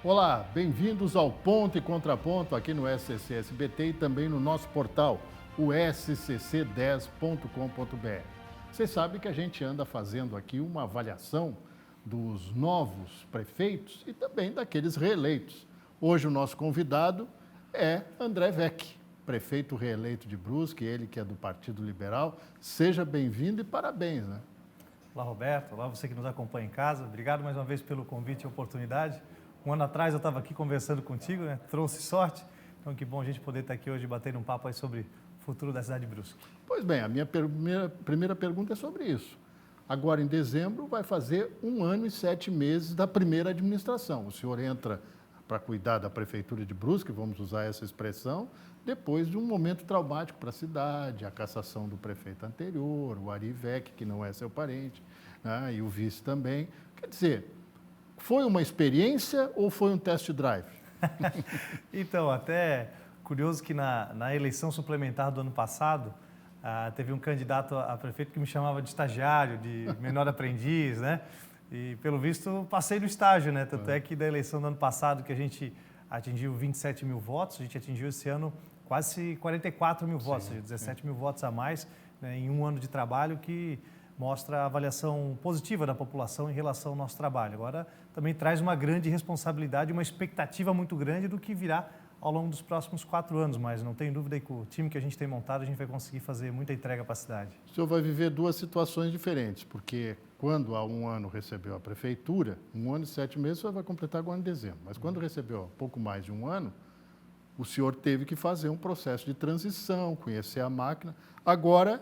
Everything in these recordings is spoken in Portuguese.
Olá, bem-vindos ao Ponto e Contraponto aqui no SCC SBT e também no nosso portal, o scc10.com.br. Vocês sabem que a gente anda fazendo aqui uma avaliação dos novos prefeitos e também daqueles reeleitos. Hoje o nosso convidado é André Vecchi, prefeito reeleito de Brusque, ele que é do Partido Liberal. Seja bem-vindo e parabéns, né? Olá, Roberto. Olá, você que nos acompanha em casa. Obrigado mais uma vez pelo convite e oportunidade. Um ano atrás eu estava aqui conversando contigo, né? Trouxe sorte. Então, que bom a gente poder estar aqui hoje batendo um papo aí sobre o futuro da cidade de Brusque. Pois bem, a minha primeira pergunta é sobre isso. Agora, em dezembro, vai fazer 1 ano e 7 meses da primeira administração. O senhor entra para cuidar da Prefeitura de Brusque, vamos usar essa expressão, depois de um momento traumático para a cidade, a cassação do prefeito anterior, o Ari Vecchi, que não é seu parente, né, e o vice também. Quer dizer, foi uma experiência ou foi um test drive? Então, até curioso que na eleição suplementar do ano passado, teve um candidato a prefeito que me chamava de estagiário, de menor aprendiz, né? E, pelo visto, passei no estágio, né? Tanto é que da eleição do ano passado, que a gente atingiu 27 mil votos, a gente atingiu esse ano quase 44 mil votos, ou seja, 17 mil votos a mais, né, em um ano de trabalho, que mostra a avaliação positiva da população em relação ao nosso trabalho. Agora, também traz uma grande responsabilidade, uma expectativa muito grande do que virá ao longo dos próximos 4 anos, mas não tenho dúvida que com o time que a gente tem montado, a gente vai conseguir fazer muita entrega para a cidade. O senhor vai viver 2 situações diferentes, porque quando há 1 ano recebeu a prefeitura, 1 ano e 7 meses, o senhor vai completar agora em dezembro. Mas quando recebeu pouco mais de 1 ano, o senhor teve que fazer um processo de transição, conhecer a máquina. Agora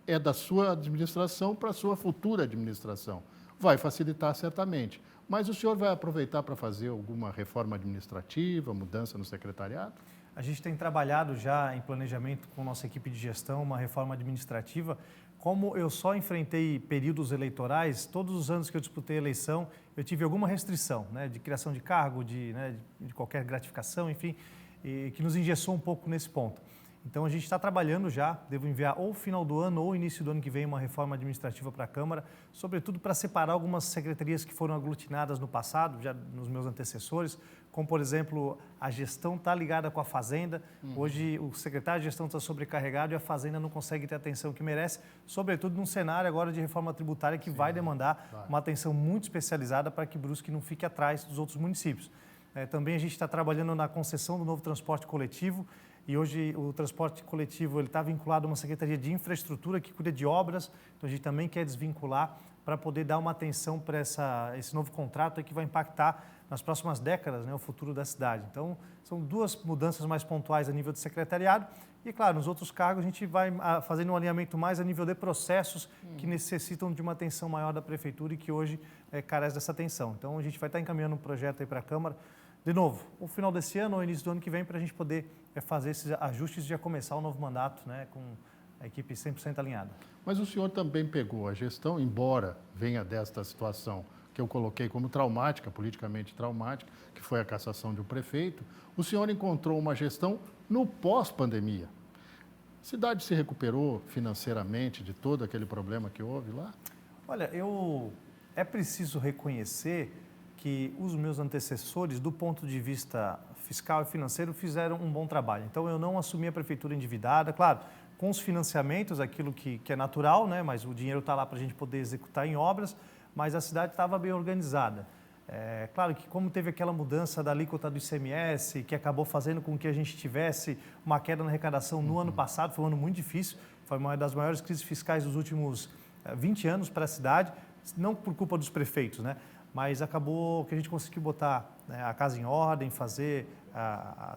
é da sua administração para a sua futura administração. Vai facilitar certamente. Mas o senhor vai aproveitar para fazer alguma reforma administrativa, mudança no secretariado? A gente tem trabalhado já em planejamento com nossa equipe de gestão, uma reforma administrativa. Como eu só enfrentei períodos eleitorais, todos os anos que eu disputei a eleição, eu tive alguma restrição, né, de criação de cargo, de qualquer gratificação, enfim, e que nos engessou um pouco nesse ponto. Então, a gente está trabalhando já, devo enviar ou final do ano ou início do ano que vem uma reforma administrativa para a Câmara, sobretudo para separar algumas secretarias que foram aglutinadas no passado, já nos meus antecessores, como, por exemplo, a gestão está ligada com a Fazenda. Hoje, o secretário de gestão está sobrecarregado e a Fazenda não consegue ter a atenção que merece, sobretudo num cenário agora de reforma tributária que vai demandar uma atenção muito especializada para que Brusque não fique atrás dos outros municípios. Também a gente está trabalhando na concessão do novo transporte coletivo. E hoje o transporte coletivo está vinculado a uma Secretaria de Infraestrutura que cuida de obras, então a gente também quer desvincular para poder dar uma atenção para esse novo contrato que vai impactar nas próximas décadas, né, o futuro da cidade. Então, são 2 mudanças mais pontuais a nível de secretariado e, claro, nos outros cargos a gente vai fazendo um alinhamento mais a nível de processos que necessitam de uma atenção maior da Prefeitura e que hoje carece dessa atenção. Então, a gente vai estar encaminhando um projeto aí para a Câmara, de novo, no final desse ano ou início do ano que vem, para a gente poder fazer esses ajustes e já começar o novo mandato, né, com a equipe 100% alinhada. Mas o senhor também pegou a gestão, embora venha desta situação que eu coloquei como traumática, politicamente traumática, que foi a cassação de um prefeito, o senhor encontrou uma gestão no pós-pandemia. A cidade se recuperou financeiramente de todo aquele problema que houve lá? Olha, é preciso reconhecer que os meus antecessores, do ponto de vista fiscal e financeiro, fizeram um bom trabalho. Então, eu não assumi a prefeitura endividada, claro, com os financiamentos, aquilo que é natural, né? Mas o dinheiro está lá para a gente poder executar em obras, mas a cidade estava bem organizada. Claro que como teve aquela mudança da alíquota do ICMS, que acabou fazendo com que a gente tivesse uma queda na arrecadação no ano passado, foi um ano muito difícil, foi uma das maiores crises fiscais dos últimos 20 anos para a cidade, não por culpa dos prefeitos, né? Mas acabou que a gente conseguiu botar, né, a casa em ordem, fazer,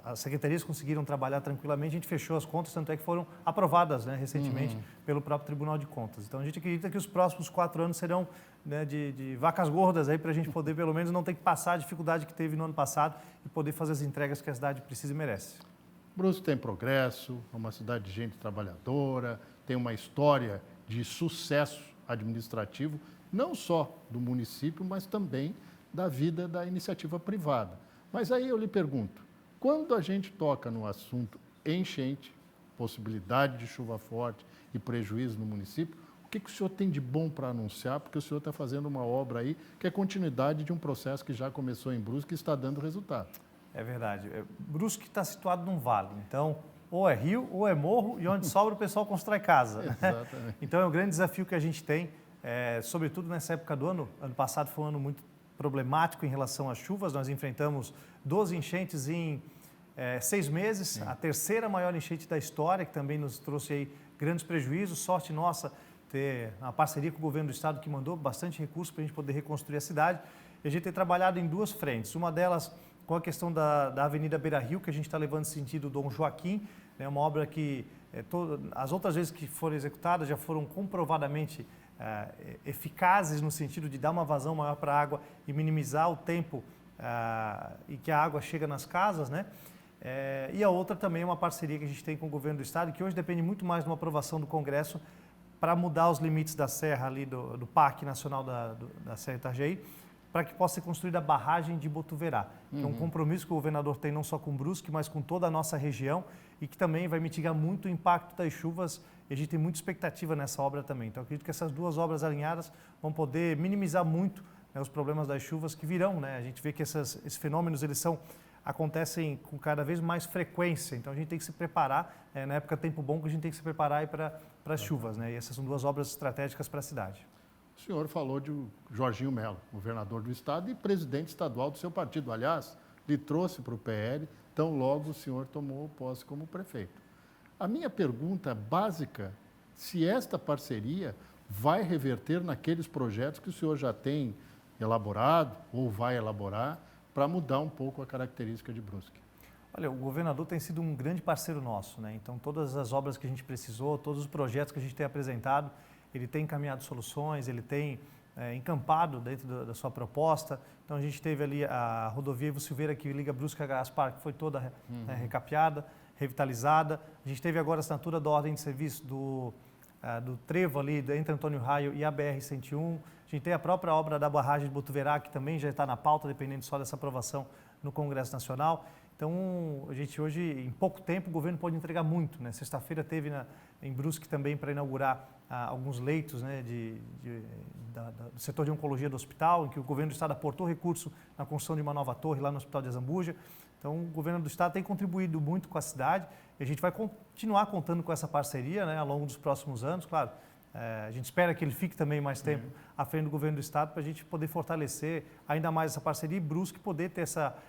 as secretarias conseguiram trabalhar tranquilamente, a gente fechou as contas, tanto é que foram aprovadas, né, recentemente pelo próprio Tribunal de Contas. Então, a gente acredita que os próximos 4 anos serão, né, de vacas gordas aí para a gente poder, pelo menos, não ter que passar a dificuldade que teve no ano passado e poder fazer as entregas que a cidade precisa e merece. Brusque tem progresso, é uma cidade de gente trabalhadora, tem uma história de sucesso administrativo, não só do município, mas também da vida da iniciativa privada. Mas aí eu lhe pergunto, quando a gente toca no assunto enchente, possibilidade de chuva forte e prejuízo no município, o O que o senhor tem de bom para anunciar? Porque o senhor está fazendo uma obra aí que é continuidade de um processo que já começou em Brusque e está dando resultado. É verdade. Brusque está situado num vale, então ou é rio ou é morro e onde sobra o pessoal constrói casa. Exatamente. Então é um grande desafio que a gente tem, sobretudo nessa época do ano. Ano passado foi um ano muito problemático em relação às chuvas. Nós enfrentamos 12 enchentes em 6 meses, sim, a terceira maior enchente da história, que também nos trouxe aí grandes prejuízos. Sorte nossa ter uma parceria com o governo do estado que mandou bastante recurso para a gente poder reconstruir a cidade. E a gente tem trabalhado em 2 frentes. Uma delas com a questão da Avenida Beira Rio, que a gente está levando sentido Dom Joaquim, é uma obra que as outras vezes que foram executadas já foram comprovadamente eficazes no sentido de dar uma vazão maior para a água e minimizar o tempo e que a água chega nas casas, né? E a outra também é uma parceria que a gente tem com o governo do estado, que hoje depende muito mais de uma aprovação do Congresso para mudar os limites da serra ali do Parque Nacional da Serra Itajaí, para que possa ser construída a barragem de Botuverá, que é um compromisso que o governador tem não só com Brusque, mas com toda a nossa região e que também vai mitigar muito o impacto das chuvas, e a gente tem muita expectativa nessa obra também. Então, acredito que essas 2 obras alinhadas vão poder minimizar muito, né, os problemas das chuvas que virão, né? A gente vê que esses fenômenos acontecem com cada vez mais frequência, então a gente tem que se preparar, na época tempo bom, que a gente tem que se preparar para as chuvas, né? E essas são 2 obras estratégicas para a cidade. O senhor falou de Jorginho Melo, governador do estado e presidente estadual do seu partido. Aliás, lhe trouxe para o PL, tão logo o senhor tomou posse como prefeito. A minha pergunta básica, se esta parceria vai reverter naqueles projetos que o senhor já tem elaborado ou vai elaborar para mudar um pouco a característica de Brusque. Olha, o governador tem sido um grande parceiro nosso, né? Então, todas as obras que a gente precisou, todos os projetos que a gente tem apresentado, ele tem encaminhado soluções, ele tem encampado dentro da sua proposta. Então, a gente teve ali a rodovia Ivo Silveira, que liga Brusque a Gaspar, que foi toda recapeada, revitalizada. A gente teve agora a assinatura da ordem de serviço do trevo ali entre Antônio Raio e a BR-101. A gente tem a própria obra da barragem de Botuverá, que também já está na pauta, dependendo só dessa aprovação no Congresso Nacional. Então, a gente hoje, em pouco tempo, o governo pode entregar muito, né? Sexta-feira teve em Brusque também para inaugurar alguns leitos, né, do setor de oncologia do hospital, em que o governo do estado aportou recurso na construção de uma nova torre lá no Hospital de Azambuja. Então, o governo do estado tem contribuído muito com a cidade e a gente vai continuar contando com essa parceria, né, ao longo dos próximos anos, claro. A gente espera que ele fique também mais tempo à frente do governo do estado para a gente poder fortalecer ainda mais essa parceria e Brusque poder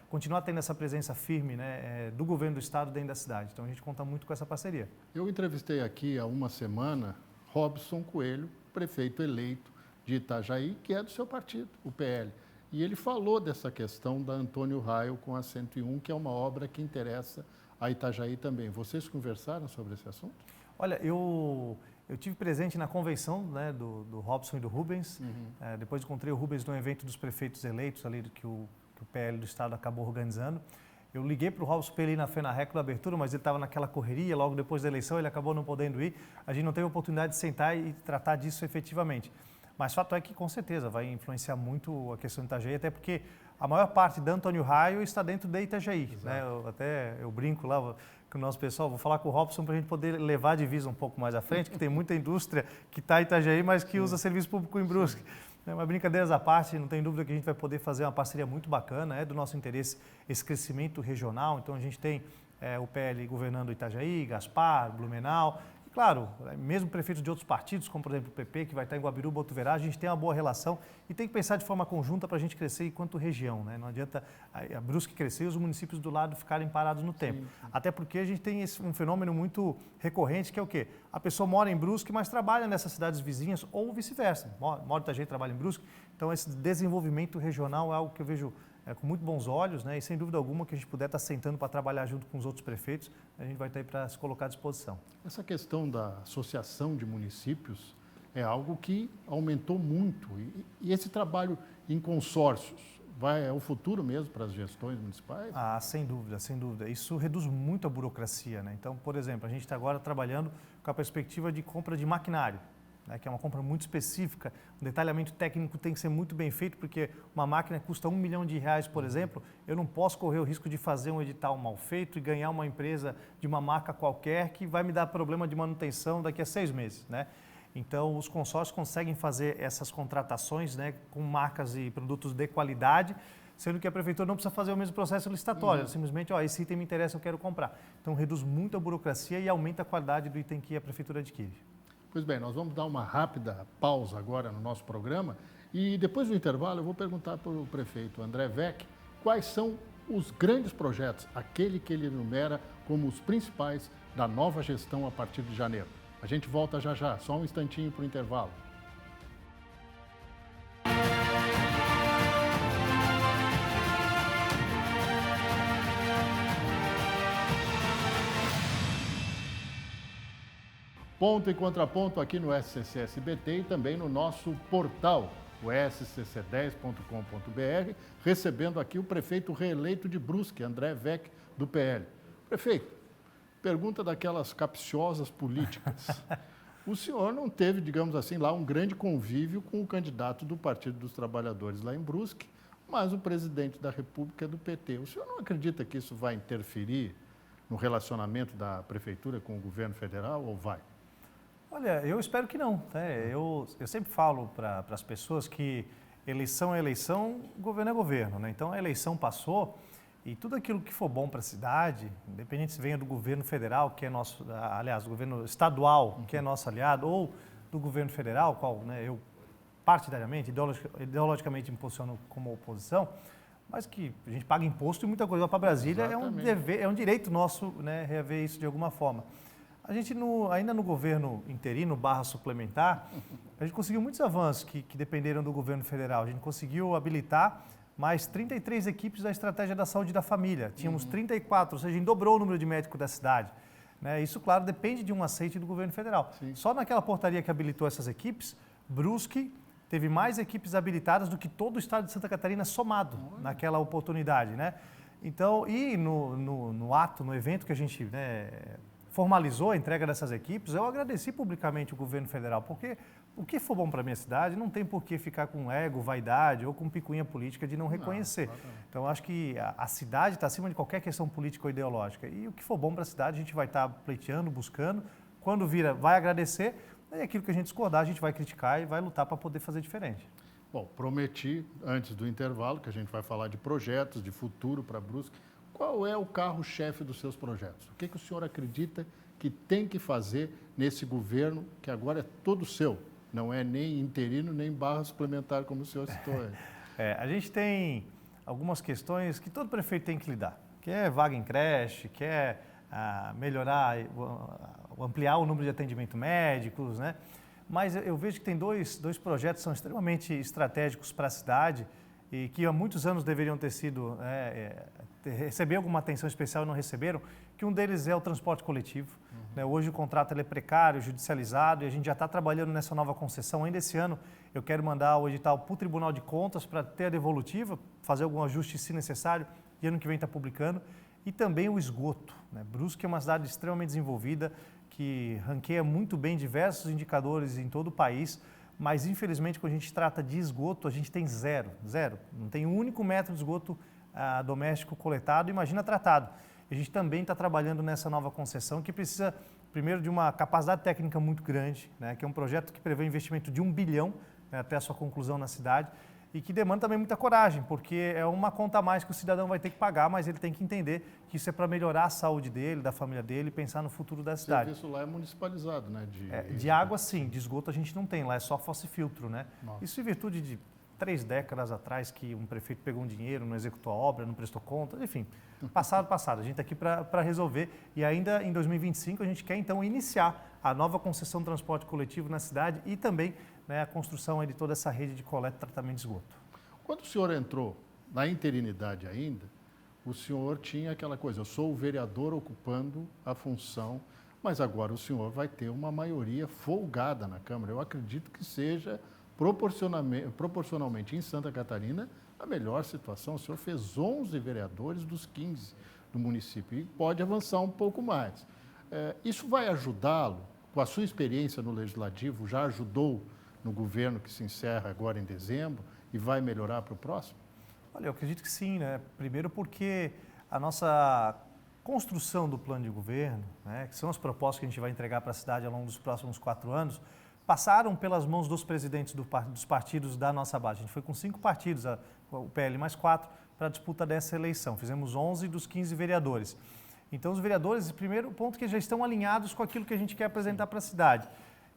continuar tendo essa presença firme, né, do governo do estado dentro da cidade. Então a gente conta muito com essa parceria. Eu entrevistei aqui há uma semana Robson Coelho, prefeito eleito de Itajaí, que é do seu partido, o PL. E ele falou dessa questão da Antônio Raio com a 101, que é uma obra que interessa a Itajaí também. Vocês conversaram sobre esse assunto? Olha, eu tive presente na convenção, né, do Robson e do Rubens. Depois encontrei o Rubens no evento dos prefeitos eleitos ali que o PL do estado acabou organizando. Eu liguei para o Robson para ele ir na FENARREC da abertura, mas ele estava naquela correria, logo depois da eleição ele acabou não podendo ir. A gente não teve a oportunidade de sentar e tratar disso efetivamente. Mas fato é que, com certeza, vai influenciar muito a questão de Itajaí, até porque a maior parte da Antônio Raio está dentro de Itajaí, né? Eu brinco lá com o nosso pessoal, vou falar com o Robson para a gente poder levar a divisa um pouco mais à frente, que tem muita indústria que está em Itajaí, mas que usa serviço público em Brusque. Mas brincadeiras à parte, não tem dúvida que a gente vai poder fazer uma parceria muito bacana, é do nosso interesse esse crescimento regional, então a gente tem o PL governando Itajaí, Gaspar, Blumenau. Claro, mesmo prefeitos de outros partidos, como por exemplo o PP, que vai estar em Guabiru, Botuverá, a gente tem uma boa relação e tem que pensar de forma conjunta para a gente crescer enquanto região, né? Não adianta a Brusque crescer e os municípios do lado ficarem parados no tempo. Sim. Até porque a gente tem um fenômeno muito recorrente, que é o quê? A pessoa mora em Brusque, mas trabalha nessas cidades vizinhas ou vice-versa. Mora em Itajaí, trabalha em Brusque. Então esse desenvolvimento regional é algo que eu vejo com muito bons olhos, né? E sem dúvida alguma que a gente puder estar sentando para trabalhar junto com os outros prefeitos, a gente vai estar aí para se colocar à disposição. Essa questão da associação de municípios é algo que aumentou muito e esse trabalho em consórcios é o futuro mesmo para as gestões municipais? Ah, sem dúvida, sem dúvida. Isso reduz muito a burocracia, né? Então, por exemplo, a gente está agora trabalhando com a perspectiva de compra de maquinário, né, que é uma compra muito específica. O detalhamento técnico tem que ser muito bem feito, porque uma máquina custa R$1 milhão, por exemplo, eu não posso correr o risco de fazer um edital mal feito e ganhar uma empresa de uma marca qualquer que vai me dar problema de manutenção daqui a 6 meses, né? Então, os consórcios conseguem fazer essas contratações, né, com marcas e produtos de qualidade, sendo que a prefeitura não precisa fazer o mesmo processo licitatório, simplesmente, esse item me interessa, eu quero comprar. Então, reduz muito a burocracia e aumenta a qualidade do item que a prefeitura adquire. Pois bem, nós vamos dar uma rápida pausa agora no nosso programa e depois do intervalo eu vou perguntar para o prefeito André Weck quais são os grandes projetos, aquele que ele enumera como os principais da nova gestão a partir de janeiro. A gente volta já já, só um instantinho para o intervalo. Ponto e contraponto aqui no SCC SBT e também no nosso portal, o scc10.com.br, recebendo aqui o prefeito reeleito de Brusque, André Weck, do PL. Prefeito, pergunta daquelas capciosas políticas. O senhor não teve, digamos assim, lá um grande convívio com o candidato do Partido dos Trabalhadores lá em Brusque, mas o presidente da República é do PT. O senhor não acredita que isso vai interferir no relacionamento da prefeitura com o governo federal ou vai? Olha, eu espero que não. Né? Eu sempre falo para as pessoas que eleição é eleição, governo é governo. Né? Então, a eleição passou e tudo aquilo que for bom para a cidade, independente se venha do governo federal, que é nosso, aliás, do governo estadual, que é nosso aliado, ou do governo federal, qual, né, eu partidariamente, ideologicamente me posiciono como oposição, mas que a gente paga imposto e muita coisa para Brasília. Exatamente. É um dever, é um direito nosso, né, rever isso de alguma forma. A gente, ainda no governo interino / suplementar, a gente conseguiu muitos avanços que dependeram do governo federal. A gente conseguiu habilitar mais 33 equipes da estratégia da saúde da família. Tínhamos 34, ou seja, a gente dobrou o número de médicos da cidade. Né? Isso, claro, depende de um aceite do governo federal. Sim. Só naquela portaria que habilitou essas equipes, Brusque teve mais equipes habilitadas do que todo o estado de Santa Catarina somado naquela oportunidade. Né? Então, e no ato, no evento que a gente... formalizou a entrega dessas equipes, eu agradeci publicamente o governo federal, porque o que for bom para a minha cidade não tem por que ficar com ego, vaidade ou com picuinha política de não reconhecer. Então, acho que a cidade está acima de qualquer questão política ou ideológica. E o que for bom para a cidade, a gente vai estar pleiteando, buscando. Quando vira, vai agradecer, e aquilo que a gente discordar, a gente vai criticar e vai lutar para poder fazer diferente. Bom, prometi, antes do intervalo, que a gente vai falar de projetos, de futuro para Brusque. Qual é o carro-chefe dos seus projetos? O que o senhor acredita que tem que fazer nesse governo que agora é todo seu? Não é nem interino, nem / suplementar, como o senhor citou aí. A gente tem algumas questões que todo prefeito tem que lidar. Que é vaga em creche, que é melhorar, ampliar o número de atendimento médicos, né? Mas eu vejo que tem dois projetos que são extremamente estratégicos para a cidade e que há muitos anos deveriam ter sido... receber alguma atenção especial e não receberam, que um deles é o transporte coletivo. Né? Hoje o contrato ele é precário, judicializado, e a gente já está trabalhando nessa nova concessão. Ainda esse ano eu quero mandar o edital para o Tribunal de Contas para ter a devolutiva, fazer algum ajuste se necessário, e ano que vem está publicando. E também o esgoto. Né? Brusque é uma cidade extremamente desenvolvida, que ranqueia muito bem diversos indicadores em todo o país, mas infelizmente quando a gente trata de esgoto, a gente tem zero. Não tem um único metro de esgoto doméstico coletado, imagina tratado. A gente também está trabalhando nessa nova concessão que precisa, primeiro, de uma capacidade técnica muito grande, né, que é um projeto que prevê um investimento de 1 bilhão, né, até a sua conclusão na cidade, e que demanda também muita coragem, porque é uma conta a mais que o cidadão vai ter que pagar, mas ele tem que entender que isso é para melhorar a saúde dele, da família dele e pensar no futuro da cidade. O serviço lá é municipalizado, né? De água, sim. De esgoto a gente não tem. Lá é só fossifiltro, né? Nossa. Isso em virtude de 3 décadas atrás que um prefeito pegou um dinheiro, não executou a obra, não prestou conta, enfim, passado. A gente está aqui para resolver e ainda em 2025 a gente quer então iniciar a nova concessão de transporte coletivo na cidade e também, né, a construção de toda essa rede de coleta e tratamento de esgoto. Quando o senhor entrou na interinidade ainda, o senhor tinha aquela coisa, eu sou o vereador ocupando a função, mas agora o senhor vai ter uma maioria folgada na Câmara. Eu acredito que seja proporcionalmente em Santa Catarina a melhor situação. O senhor fez 11 vereadores dos 15 do município e pode avançar um pouco mais. Isso vai ajudá-lo, com a sua experiência no Legislativo, já ajudou no governo que se encerra agora em dezembro e vai melhorar para o próximo? Olha, eu acredito que sim, né? Primeiro porque a nossa construção do plano de governo, né, que são as propostas que a gente vai entregar para a cidade ao longo dos próximos 4 anos, passaram pelas mãos dos presidentes dos partidos da nossa base. A gente foi com 5 partidos, o PL mais 4, para a disputa dessa eleição. Fizemos 11 dos 15 vereadores. Então, os vereadores, primeiro ponto, que já estão alinhados com aquilo que a gente quer apresentar para a cidade.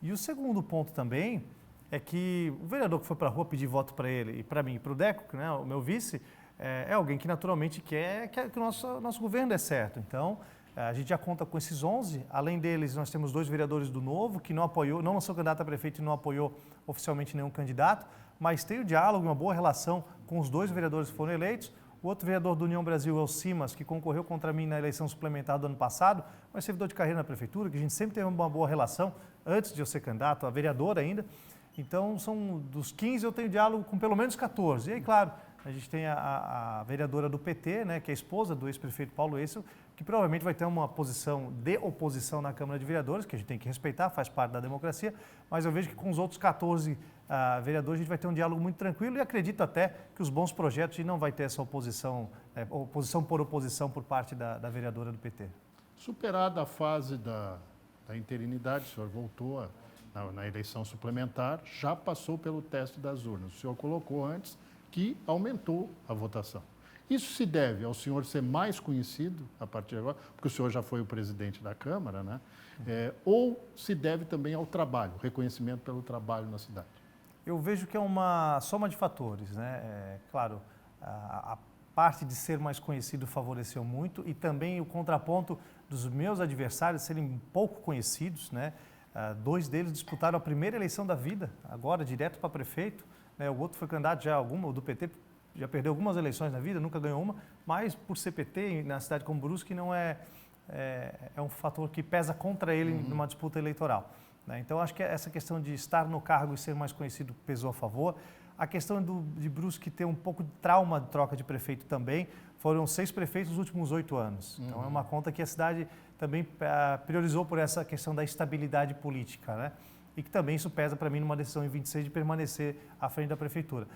E o segundo ponto também é que o vereador que foi para a rua pedir voto para ele e para mim e para o Deco, né, o meu vice, é alguém que naturalmente quer que o nosso governo dê certo. Então, a gente já conta com esses 11. Além deles, nós temos 2 vereadores do Novo, que não lançou candidato a prefeito e não apoiou oficialmente nenhum candidato, mas tem o diálogo, uma boa relação com os 2 vereadores que foram eleitos. O outro vereador do União Brasil é o Simas, que concorreu contra mim na eleição suplementar do ano passado, mas servidor de carreira na prefeitura, que a gente sempre teve uma boa relação, antes de eu ser candidato, a vereador ainda. Então, dos 15, eu tenho diálogo com pelo menos 14. E aí, claro, a gente tem a vereadora do PT, né, que é a esposa do ex-prefeito Paulo Essel, que provavelmente vai ter uma posição de oposição na Câmara de Vereadores, que a gente tem que respeitar, faz parte da democracia, mas eu vejo que com os outros 14 vereadores a gente vai ter um diálogo muito tranquilo e acredito até que os bons projetos, e não vai ter essa oposição, oposição por oposição por parte da vereadora do PT. Superada a fase da interinidade, o senhor voltou na eleição suplementar, já passou pelo teste das urnas. O senhor colocou antes que aumentou a votação. Isso se deve ao senhor ser mais conhecido a partir de agora, porque o senhor já foi o presidente da Câmara, né? Ou se deve também ao trabalho, reconhecimento pelo trabalho na cidade? Eu vejo que é uma soma de fatores, né? Claro, a parte de ser mais conhecido favoreceu muito e também o contraponto dos meus adversários serem pouco conhecidos, né? 2 deles disputaram a primeira eleição da vida, agora direto para prefeito, né? O outro foi candidato já o do PT, já perdeu algumas eleições na vida, nunca ganhou uma, mas por ser PT na cidade como Brusque não é um fator que pesa contra ele numa disputa eleitoral, né? Então, acho que essa questão de estar no cargo e ser mais conhecido pesou a favor. A questão de Brusque ter um pouco de trauma de troca de prefeito também. Foram 6 prefeitos nos últimos 8 anos. Então, é uma conta que a cidade também priorizou por essa questão da estabilidade política, né? E que também isso pesa para mim numa decisão em 26 de permanecer à frente da prefeitura.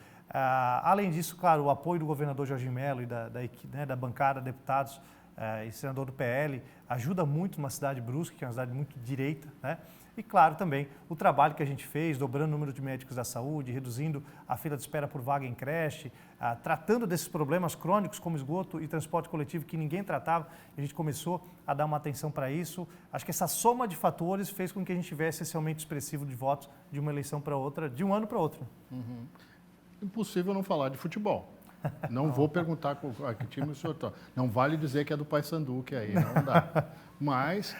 Além disso, claro, o apoio do governador Jorginho Melo e da bancada, deputados e senador do PL, ajuda muito numa cidade de Brusque, que é uma cidade muito direita, né? E, claro, também o trabalho que a gente fez, dobrando o número de médicos da saúde, reduzindo a fila de espera por vaga em creche, tratando desses problemas crônicos como esgoto e transporte coletivo que ninguém tratava. A gente começou a dar uma atenção para isso. Acho que essa soma de fatores fez com que a gente tivesse esse aumento expressivo de votos de uma eleição para outra, de um ano para outro. Impossível não falar de futebol. Não vou perguntar a que time o senhor está. Não vale dizer que é do Paysandu, que aí não dá. Mas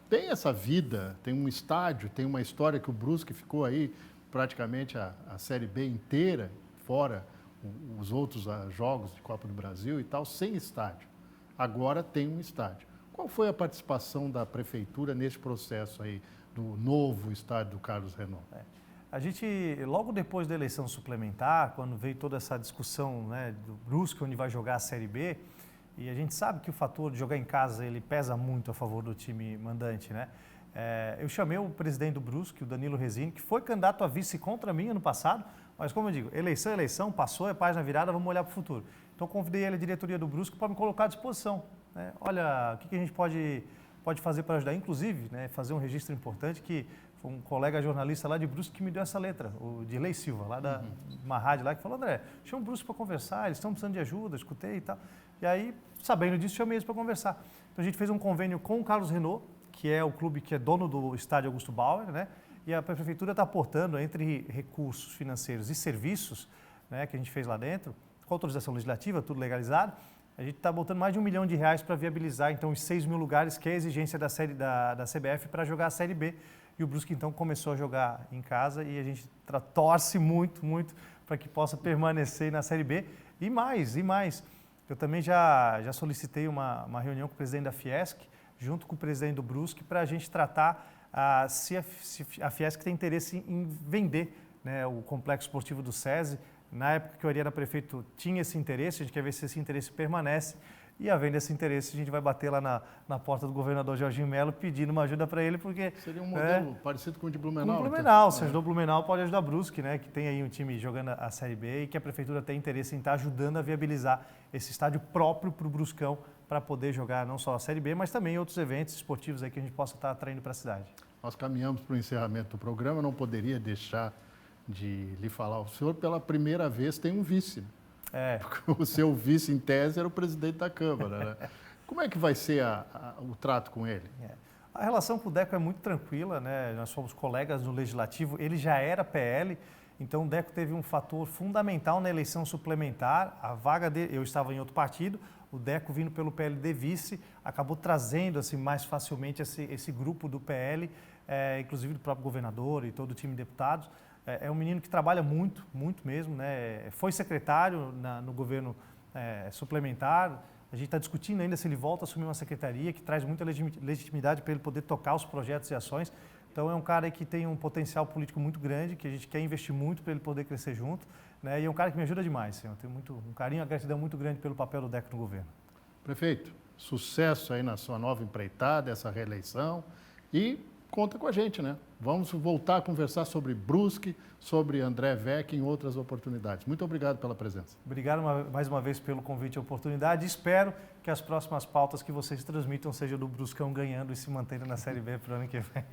tem essa vida, tem um estádio, tem uma história que o Brusque ficou aí praticamente a Série B inteira, fora os outros jogos de Copa do Brasil e tal, sem estádio. Agora tem um estádio. Qual foi a participação da Prefeitura nesse processo aí do novo estádio do Carlos Renault? A gente, logo depois da eleição suplementar, quando veio toda essa discussão, né, do Brusque, onde vai jogar a Série B, e a gente sabe que o fator de jogar em casa, ele pesa muito a favor do time mandante, né? Eu chamei o presidente do Brusque, o Danilo Resini, que foi candidato a vice contra mim ano passado, mas como eu digo, eleição, passou, é página virada, vamos olhar para o futuro. Então, convidei ele, a diretoria do Brusque, para me colocar à disposição, né? Olha, o que a gente pode fazer para ajudar, inclusive, né, fazer um registro importante que foi um colega jornalista lá de Brusque que me deu essa letra, o Dirley Silva, lá de uma rádio lá, que falou: André, chama o Brusque para conversar, eles estão precisando de ajuda, escutei e tal. E aí, sabendo disso, chamei eles para conversar. Então, a gente fez um convênio com o Carlos Renault, que é o clube que é dono do estádio Augusto Bauer, né? E a prefeitura está aportando, entre recursos financeiros e serviços, né, que a gente fez lá dentro, com autorização legislativa, tudo legalizado, a gente está botando mais de R$1 milhão para viabilizar, então, os 6 mil lugares que é a exigência da CBF para jogar a Série B. E o Brusque, então, começou a jogar em casa e a gente torce muito, muito para que possa permanecer na Série B. E mais. Eu também já solicitei uma reunião com o presidente da Fiesc, junto com o presidente do Brusque, para a gente tratar se a Fiesc tem interesse em vender, né, o complexo esportivo do SESI. Na época que eu era prefeito, tinha esse interesse, a gente quer ver se esse interesse permanece. E, havendo esse interesse, a gente vai bater lá na porta do governador Jorginho Melo pedindo uma ajuda para ele, porque... Seria um modelo parecido com o de Blumenau? Com o Blumenau, o servidor Blumenau pode ajudar Brusque, né, que tem aí um time jogando a Série B e que a prefeitura tem interesse em estar ajudando a viabilizar esse estádio próprio para o Bruscão, para poder jogar não só a Série B, mas também outros eventos esportivos aí que a gente possa estar atraindo para a cidade. nós caminhamos para o encerramento do programa, eu não poderia deixar de lhe falar. O senhor, pela primeira vez, tem um vice. O seu vice, em tese, era o presidente da Câmara, né? Como é que vai ser o trato com ele? A relação com o Deco é muito tranquila, né? Nós somos colegas no Legislativo, ele já era PL, então o Deco teve um fator fundamental na eleição suplementar. A vaga dele, eu estava em outro partido, o Deco vindo pelo PLD vice, acabou trazendo assim, mais facilmente esse grupo do PL, inclusive do próprio governador e todo o time de deputados. É um menino que trabalha muito, muito mesmo, né? Foi secretário no governo suplementar. A gente está discutindo ainda se ele volta a assumir uma secretaria que traz muita legitimidade para ele poder tocar os projetos e ações. Então é um cara que tem um potencial político muito grande, que a gente quer investir muito para ele poder crescer junto, né? E é um cara que me ajuda demais, senhor. Eu tenho um carinho e uma gratidão muito grande pelo papel do Deco no governo. Prefeito, sucesso aí na sua nova empreitada, essa reeleição, e conta com a gente, né? Vamos voltar a conversar sobre Brusque, sobre André Weck em outras oportunidades. Muito obrigado pela presença. Obrigado mais uma vez pelo convite e oportunidade. Espero que as próximas pautas que vocês transmitam sejam do Bruscão ganhando e se mantendo na Série B para o ano que vem.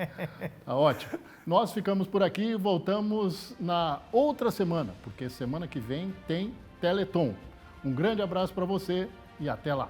Tá ótimo. Nós ficamos por aqui e voltamos na outra semana, porque semana que vem tem Teleton. Um grande abraço para você e até lá.